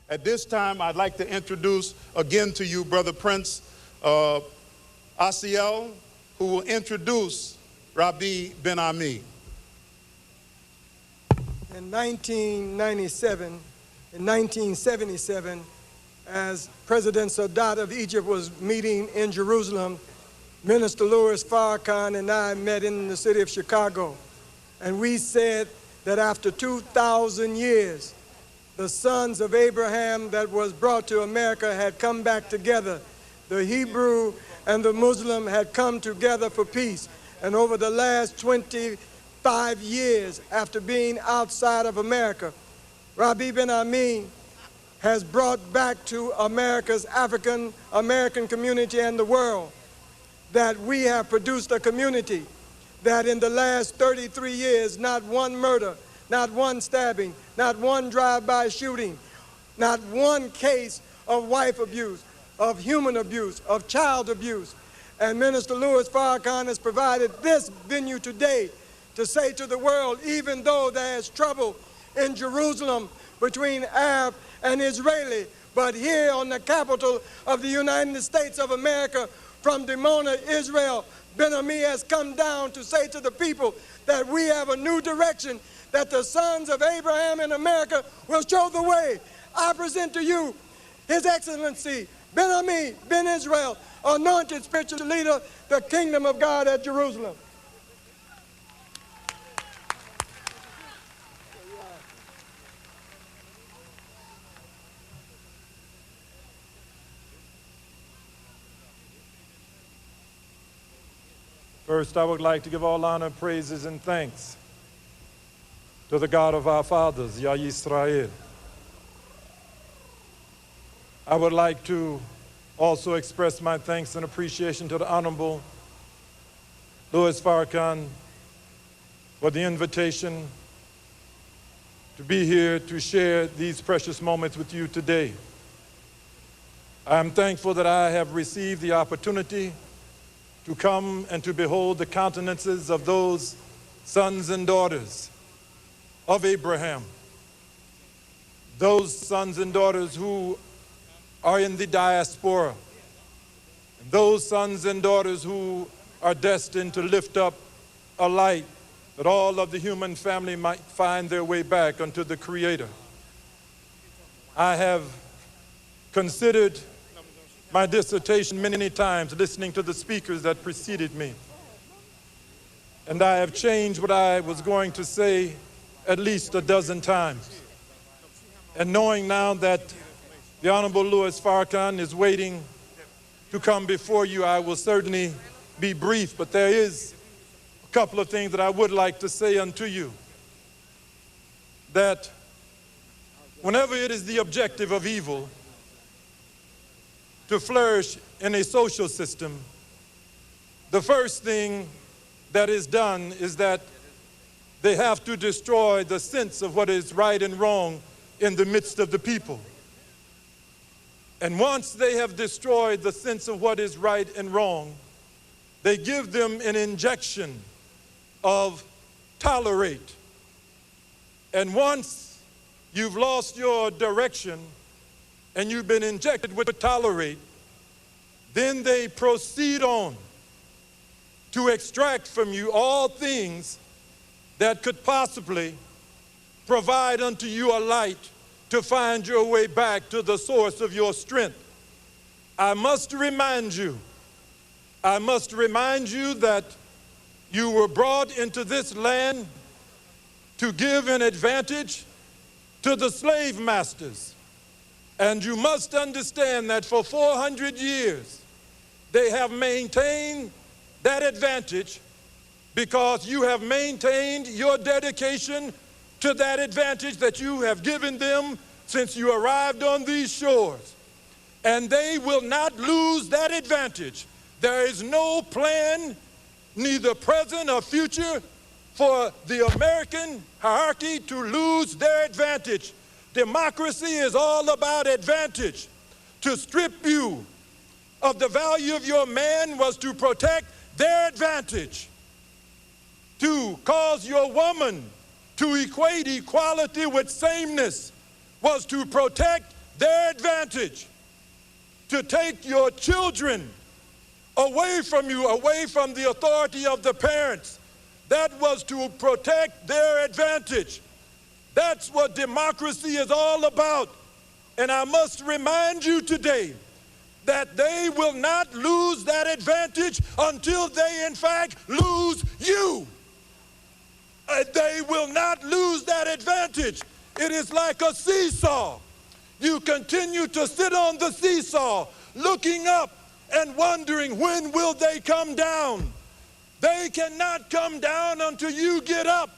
At this time, I'd like to introduce again to you Brother Prince Asiel, who will introduce Rabbi Ben Ammi. In 1977, as President Sadat of Egypt was meeting in Jerusalem, Minister Louis Farrakhan and I met in the city of Chicago. And we said that after 2,000 years, the sons of Abraham that was brought to America had come back together. The Hebrew and the Muslim had come together for peace. And over the last 25 years, after being outside of America, Rabbi Ben Ammi has brought back to America's African American community and the world that we have produced a community that in the last 33 years, not one murder, not one stabbing, not one drive-by shooting, not one case of wife abuse, of human abuse, of child abuse. And Minister Louis Farrakhan has provided this venue today to say to the world, even though there is trouble in Jerusalem between Arab and Israeli, but here on the capital of the United States of America, from Dimona, Israel, Ben Ammi has come down to say to the people that we have a new direction, that the sons of Abraham in America will show the way. I present to you His Excellency Ben Ammi Ben Israel, anointed spiritual leader, the kingdom of God at Jerusalem. First, I would like to give all honor, praises, and thanks to the God of our fathers, Yah Yisrael. I would like to also express my thanks and appreciation to the Honorable Louis Farrakhan for the invitation to be here to share these precious moments with you today. I am thankful that I have received the opportunity to come and to behold the countenances of those sons and daughters of Abraham, those sons and daughters who are in the diaspora, and those sons and daughters who are destined to lift up a light that all of the human family might find their way back unto the Creator. I have considered my dissertation many times, listening to the speakers that preceded me. And I have changed what I was going to say at least a dozen times. And knowing now that the Honorable Louis Farrakhan is waiting to come before you, I will certainly be brief, but there is a couple of things that I would like to say unto you. That whenever it is the objective of evil to flourish in a social system, the first thing that is done is that they have to destroy the sense of what is right and wrong in the midst of the people. And once they have destroyed the sense of what is right and wrong, they give them an injection of tolerate. And once you've lost your direction and you've been injected with tolerate, then they proceed on to extract from you all things that could possibly provide unto you a light to find your way back to the source of your strength. I must remind you that you were brought into this land to give an advantage to the slave masters. And you must understand that for 400 years, they have maintained that advantage because you have maintained your dedication to that advantage that you have given them since you arrived on these shores. And they will not lose that advantage. There is no plan, neither present or future, for the American hierarchy to lose their advantage. Democracy is all about advantage. To strip you of the value of your man was to protect their advantage. To cause your woman to equate equality with sameness was to protect their advantage to take your children away from you, away from the authority of the parents. That was to protect their advantage. That's what democracy is all about. And I must remind you today that they will not lose that advantage until they, in fact, lose you. They will not lose that advantage. It is like a seesaw. You continue to sit on the seesaw, looking up and wondering, when will they come down? They cannot come down until you get up.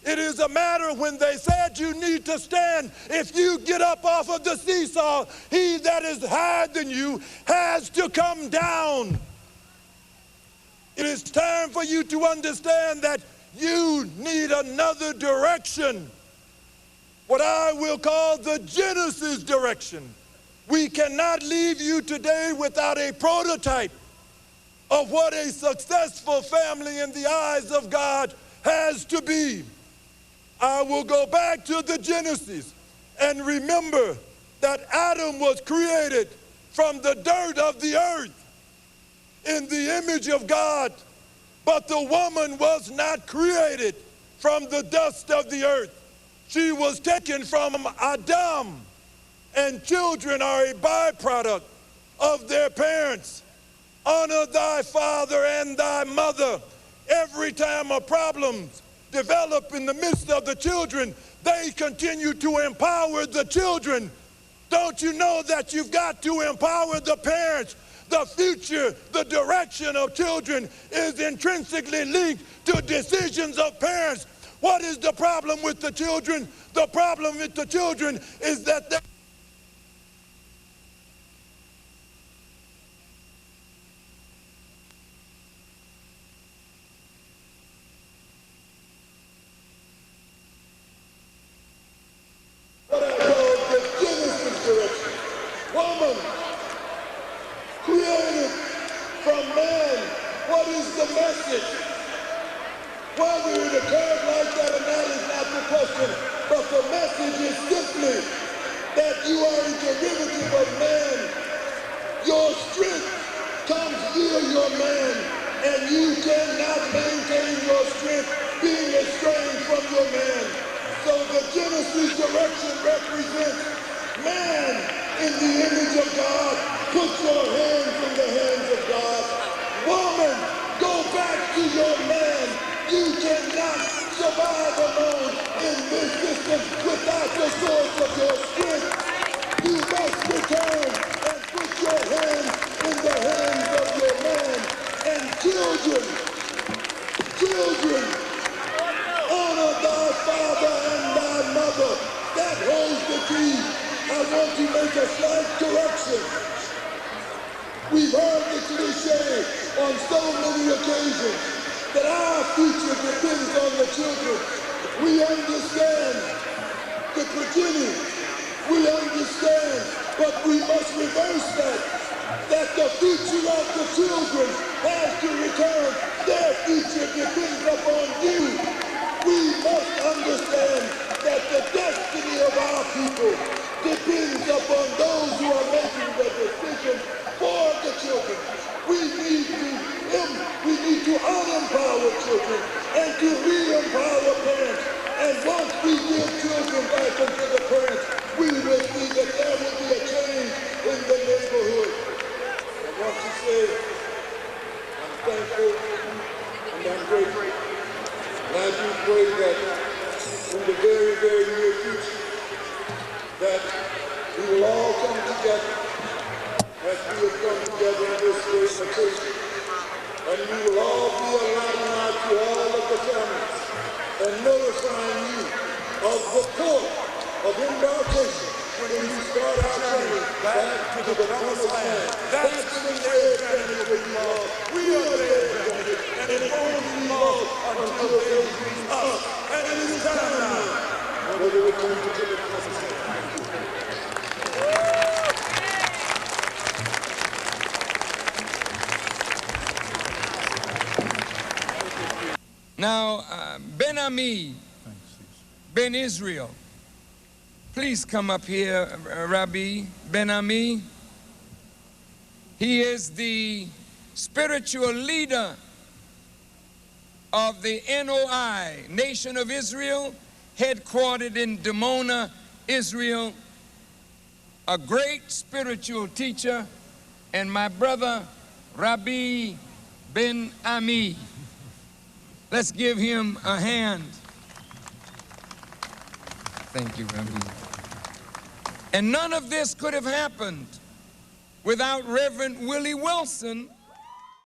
It is a matter when they said you need to stand. If you get up off of the seesaw, he that is higher than you has to come down. It is time for you to understand that you need another direction, what I will call the Genesis direction. We cannot leave you today without a prototype of what a successful family in the eyes of God has to be. I will go back to the Genesis and remember that Adam was created from the dirt of the earth in the image of God, but the woman was not created from the dust of the earth. She was taken from Adam, and children are a byproduct of their parents. Honor thy father and thy mother. Every time a problem develops in the midst of the children, they continue to empower the children. Don't you know that you've got to empower the parents? The future, the direction of children is intrinsically linked to decisions of parents. What is the problem with the children? The problem with the children is that they what I call the Genesis direction. Woman created from man. What is the message? Whether it occurred like that or not is not the question, but the message is simply that you are a derivative of man. Your strength comes via your man, and you cannot maintain your strength being estranged from your man. So the Genesis direction represents man in the image of God. Put your hands in the hands of God. Woman, go back to your man. You cannot survive alone in this system without the source of your strength. You must return and put your hands in the hands of your man. And children, honor thy father and thy mother. That holds the key. I want to make a slight correction. We've heard the cliche on so many occasions that our future depends on the children. We understand the progeny. We understand, but we must reverse that the future of the children has to return. Their future depends upon you. We must understand that the destiny of our people depends upon those who are making the decision for the children. We need to unempower children and to re-empower parents. And once we give children back into the parents, we will see that there will be a change in the neighborhood. I want to say, I'm thankful and I'm grateful. And I do pray that in the very, very near future, that we will all come together as we have come together in this great occasion. And we will all be allowing out to all of the families and notifying you of the port of embarkation when you start our journey back to the promised land. That's when their advantage will be lost. We are their advantage, and it won't be lost until they reach us. And it is time now for the return to the promised land. Now, Ben Ammi Ben Israel Please come up here, Rabbi Ben Ammi. He is the spiritual leader of the NOI, Nation of Israel, headquartered in Dimona, Israel, a great spiritual teacher, and my brother, Rabbi Ben Ammi. Let's give him a hand. Thank you, Rabbi. And none of this could have happened without Reverend Willie Wilson,